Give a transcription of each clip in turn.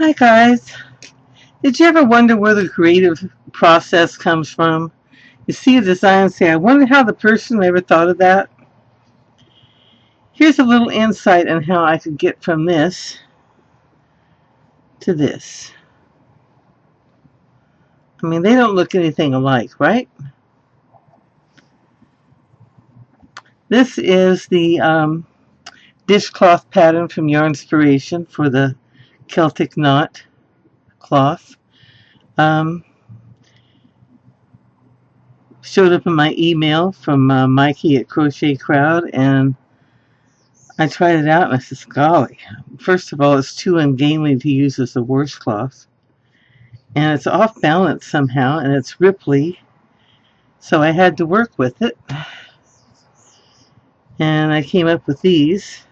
Hi guys. Did you ever wonder where the creative process comes from? You see a design and say, I wonder how the person ever thought of that. Here's a little insight on how I could get from this to this. I mean, they don't look anything alike, right? This is the dishcloth pattern from Yarnspiration for the Celtic knot cloth. Showed up in my email from Mikey at Crochet Crowd, and I tried it out and I said, golly, first of all, it's too ungainly to use as a washcloth. And it's off balance somehow, and it's ripply. So I had to work with it. And I came up with these.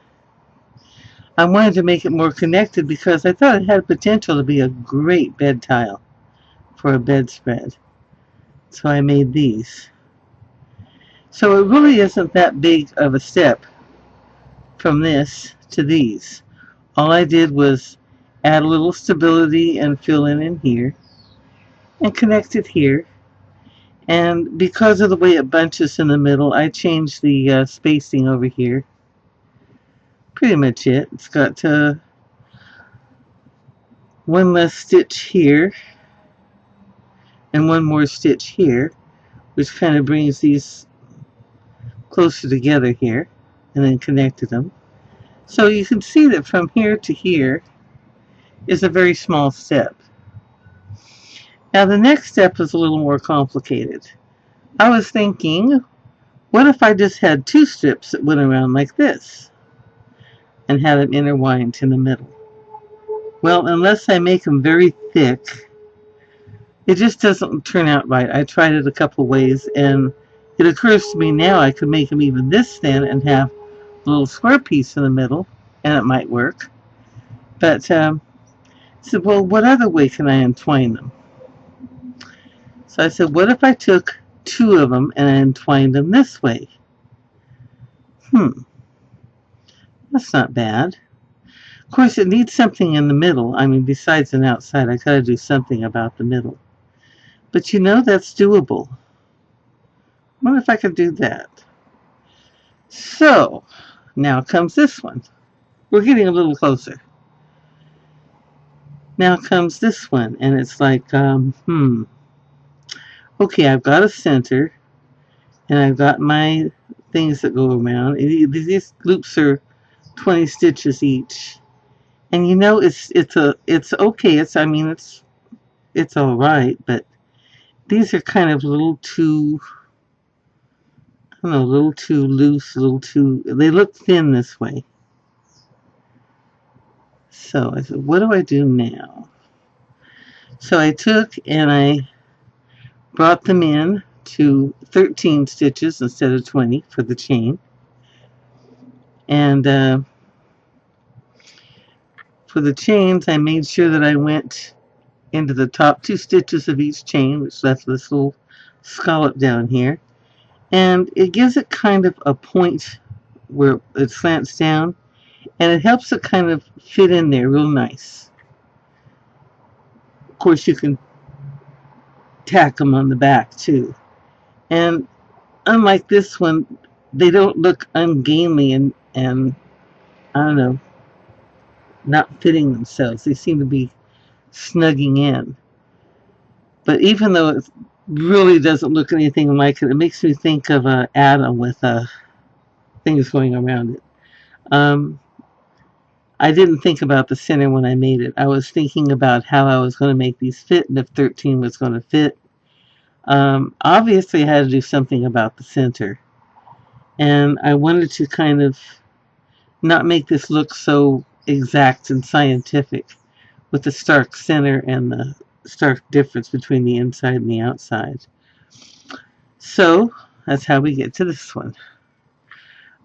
I wanted to make it more connected because I thought it had potential to be a great bed tile for a bedspread. So I made these. So it really isn't that big of a step from this to these. All I did was add a little stability and fill in here and connect it here. And because of the way it bunches in the middle, I changed the spacing over here. Pretty much it. It's got one less stitch here and one more stitch here, which kind of brings these closer together here, and then connected them. So you can see that from here to here is a very small step. Now the next step is a little more complicated. I was thinking, what if I just had two strips that went around like this and had them intertwined in the middle? Well, unless I make them very thick, it just doesn't turn out right. I tried it a couple ways, and it occurs to me now I could make them even this thin and have a little square piece in the middle, and it might work. But I said, well, what other way can I entwine them? So I said, what if I took two of them and I entwined them this way? That's not bad. Of course, it needs something in the middle. I mean, besides an outside, I gotta do something about the middle. But you know, that's doable. What if I could do that? So, now comes this one. We're getting a little closer. Now comes this one, and it's like, okay, I've got a center, and I've got my things that go around. These loops are 20 stitches each. And you know, it's okay. It's all right, but these are kind of a little too, I don't know, a little too loose, they look thin this way. So I said, what do I do now? So I took and I brought them in to 13 stitches instead of 20 for the chain. And for the chains, I made sure that I went into the top two stitches of each chain, which left this little scallop down here. And it gives it kind of a point where it slants down, and it helps it kind of fit in there real nice. Of course, you can tack them on the back too. And unlike this one, they don't look ungainly and I don't know, not fitting themselves. They seem to be snugging in. But even though it really doesn't look anything like it, it makes me think of an atom with things going around it. I didn't think about the center when I made it. I was thinking about how I was going to make these fit and if 13 was going to fit. Obviously, I had to do something about the center. And I wanted to kind of not make this look so exact and scientific with the stark center and the stark difference between the inside and the outside. So that's how we get to this one.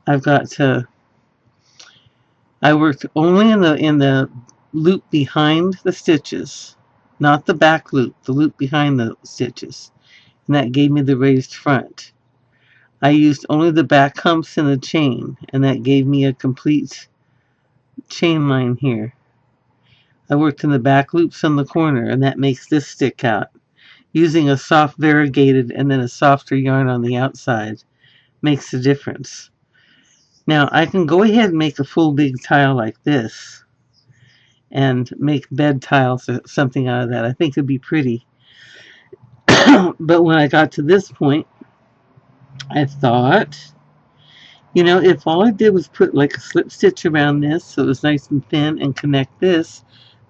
I worked only in the loop behind the stitches, not the back loop, the loop behind the stitches, and that gave me the raised front. I used only the back humps in the chain, and that gave me a complete chain line here. I worked in the back loops on the corner, and that makes this stick out. Using a soft variegated and then a softer yarn on the outside makes a difference. Now I can go ahead and make a full big tile like this and make bed tiles or something out of that. I think it'd be pretty. But when I got to this point, I thought, you know, if all I did was put like a slip stitch around this so it was nice and thin and connect this,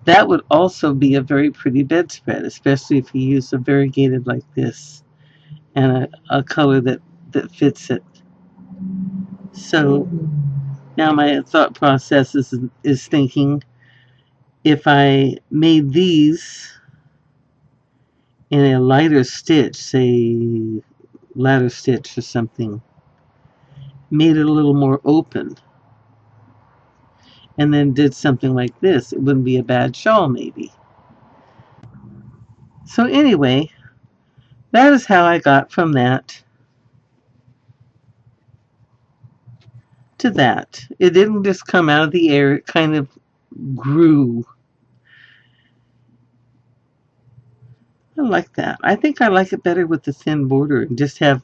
that would also be a very pretty bedspread, especially if you use a variegated like this and a color that fits it. So now my thought process is thinking, if I made these in a lighter stitch, say ladder stitch or something, made it a little more open, and then did something like this, it wouldn't be a bad shawl maybe. So anyway, that is how I got from that to that. It didn't just come out of the air, it kind of grew. I like that. I think I like it better with the thin border and just have,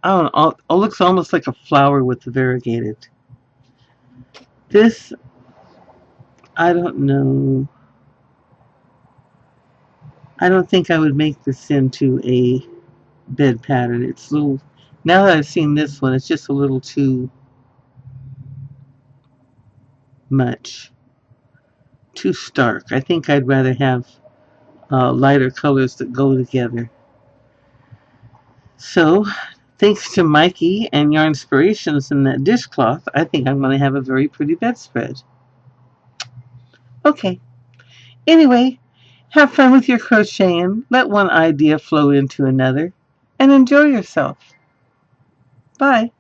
I don't know, it looks almost like a flower with the variegated. This, I don't know. I don't think I would make this into a bed pattern. It's a little, now that I've seen this one, it's just a little too much, too stark. I think I'd rather have lighter colors that go together. So, thanks to Mikey and Yarn Inspirations and that dishcloth, I think I'm going to have a very pretty bedspread. Okay. Anyway, have fun with your crocheting. Let one idea flow into another. And enjoy yourself. Bye.